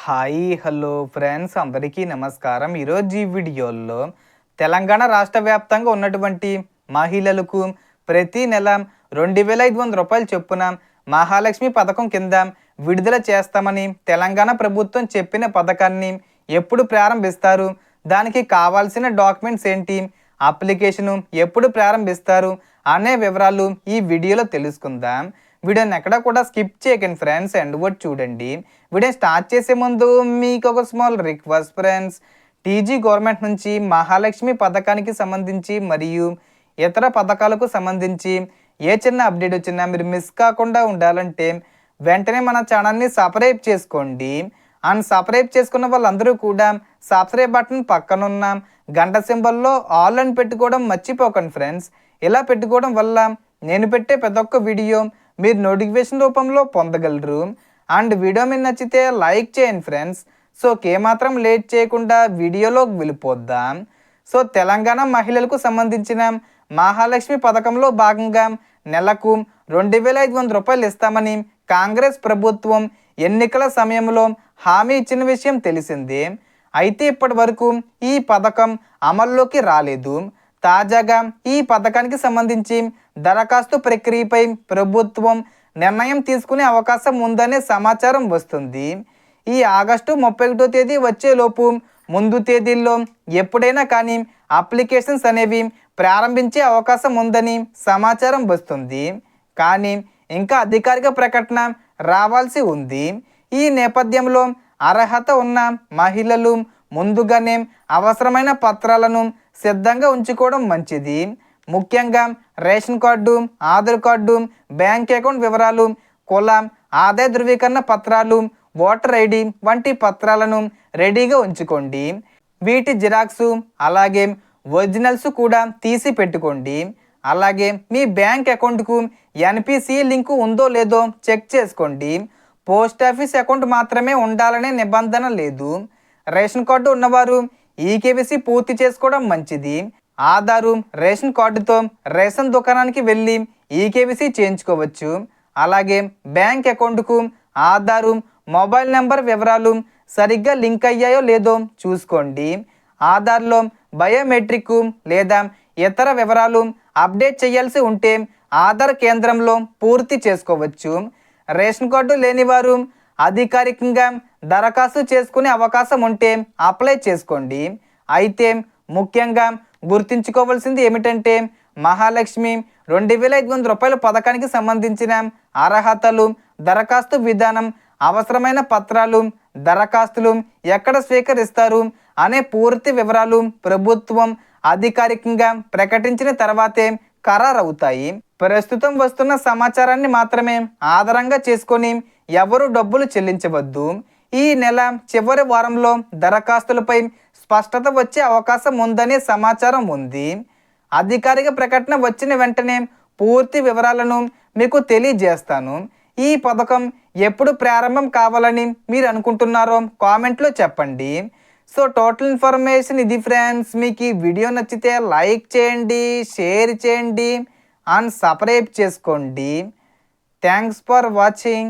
Hi hello friends అందరికీ నమస్కారం. ఈరోజు ఈ వీడియోలో తెలంగాణ రాష్ట్ర వ్యాప్తంగా ఉన్నటువంటి మహిళలకు ప్రతి నెల 2500 రూపాయలు చొప్పున మహాలక్ష్మి పథకం కింద విడుదల చేస్తామని తెలంగాణ ప్రభుత్వం చెప్పిన పథకాన్ని ఎప్పుడు ప్రారంభిస్తారు, దానికి కావాల్సిన డాక్యుమెంట్స్ ఏంటి, అప్లికేషను ఎప్పుడు ప్రారంభిస్తారు అనే వివరాలు ఈ వీడియోలో తెలుసుకుందాం. వీడియోని ఎక్కడ కూడా స్కిప్ చేయకండి ఫ్రెండ్స్, ఎండ్ వరకు చూడండి. వీడియో స్టార్ట్ చేసే ముందు మీకు ఒక small request friends, TG government నుంచి మహాలక్ష్మి పథకానికి సంబంధించి మరియు ఇతర పథకాలకు సంబంధించి ఏ చిన్న అప్డేట్ వచ్చినా మీరు మిస్ కాకుండా ఉండాలంటే వెంటనే మన ఛానల్ని సబ్స్క్రైబ్ చేసుకోండి. అండ్ సబ్స్క్రైబ్ చేసుకున్న వాళ్ళందరూ కూడా సబ్స్క్రైబ్ బటన్ పక్కనున్న గంట సింబల్లో ఆల్ అని పెట్టుకోవడం మర్చిపోకండి ఫ్రెండ్స్. ఇలా పెట్టుకోవడం వల్ల నేను పెట్టే ప్రతి ఒక్క వీడియో మీరు నోటిఫికేషన్ రూపంలో పొందగలరు. అండ్ వీడియో మీకు నచ్చితే లైక్ చేయండి ఫ్రెండ్స్. సో ఏమాత్రం లేట్ చేయకుండా వీడియోలోకి వెళ్ళిపోద్దాం. సో తెలంగాణ మహిళలకు సంబంధించిన మహాలక్ష్మి పథకంలో భాగంగా నెలకు 2500 రూపాయలు ఇస్తామని కాంగ్రెస్ ప్రభుత్వం ఎన్నికల సమయంలో హామీ ఇచ్చిన విషయం తెలిసిందే. అయితే ఇప్పటి వరకు ఈ పథకం అమల్లోకి రాలేదు. తాజాగా ఈ పథకానికి సంబంధించి దరఖాస్తు ప్రక్రియపై ప్రభుత్వం నిర్ణయం తీసుకునే అవకాశం ఉందనే సమాచారం వస్తుంది. ఈ ఆగస్టు 31వ తేదీ వచ్చేలోపు ముందు తేదీల్లో ఎప్పుడైనా కానీ అప్లికేషన్స్ అనేవి ప్రారంభించే అవకాశం ఉందని సమాచారం వస్తుంది. కానీ ఇంకా అధికారిక ప్రకటన రావాల్సి ఉంది. ఈ నేపథ్యంలో అర్హత ఉన్న మహిళలు ముందుగానే అవసరమైన పత్రాలను సిద్ధంగా ఉంచుకోవడం మంచిది. ముఖ్యంగా ration card, Aadhaar card, bank account వివరాలు, కుల ఆదాయ ధృవీకరణ పత్రాలు, ఓటర్ ఐడి వంటి పత్రాలను రెడీగా ఉంచుకోండి. వీటి జిరాక్సు అలాగే ఒరిజినల్స్ కూడా తీసి పెట్టుకోండి. అలాగే మీ బ్యాంక్ అకౌంట్కు ఎన్పిసి లింకు ఉందో లేదో చెక్ చేసుకోండి. పోస్ట్ ఆఫీస్ అకౌంట్ మాత్రమే ఉండాలనే నిబంధన లేదు. రేషన్ కార్డు ఉన్నవారు ఈకేవైసీ పూర్తి చేసుకోవడం మంచిది. ఆధారు, రేషన్ కార్డుతో రేషన్ దుకాణానికి వెళ్ళి ఈకేవైసీ చేయించుకోవచ్చు. అలాగే బ్యాంక్ అకౌంట్కు ఆధారు, మొబైల్ నెంబర్ వివరాలు సరిగ్గా లింక్ అయ్యాయో లేదో చూసుకోండి. ఆధార్లో బయోమెట్రిక్ లేదా ఇతర వివరాలు అప్డేట్ చేయాల్సి ఉంటే ఆధార్ కేంద్రంలో పూర్తి చేసుకోవచ్చు. రేషన్ కార్డు లేనివారు అధికారికంగా దరఖాస్తు చేసుకునే అవకాశం ఉంటే అప్లై చేసుకోండి. అయితే ముఖ్యంగా గుర్తుంచుకోవాల్సింది ఏమిటంటే మహాలక్ష్మి 2500 రూపాయల పథకానికి సంబంధించిన అర్హతలు, దరఖాస్తు విధానం, అవసరమైన పత్రాలు, దరఖాస్తులు ఎక్కడ స్వీకరిస్తారు అనే పూర్తి వివరాలు ప్రభుత్వం అధికారికంగా ప్రకటించిన తర్వాతే ఖరారవుతాయి. ప్రస్తుతం వస్తున్న సమాచారాన్ని మాత్రమే ఆధారంగా చేసుకొని ఎవరు డబ్బులు చెల్లించవద్దు. ఈ నెల చివరి వారంలో దరఖాస్తులపై స్పష్టత వచ్చే అవకాశం ఉందనే సమాచారం ఉంది. అధికారిక ప్రకటన వచ్చిన వెంటనే పూర్తి వివరాలను మీకు తెలియజేస్తాను. ఈ పథకం ఎప్పుడు ప్రారంభం కావాలని మీరు అనుకుంటున్నారో కామెంట్లో చెప్పండి. సో టోటల్ ఇన్ఫర్మేషన్ ఇది ఫ్రెండ్స్. మీకు ఈ వీడియో నచ్చితే లైక్ చేయండి, షేర్ చేయండి అండ్ సబ్స్క్రైబ్ చేసుకోండి. Thanks for watching.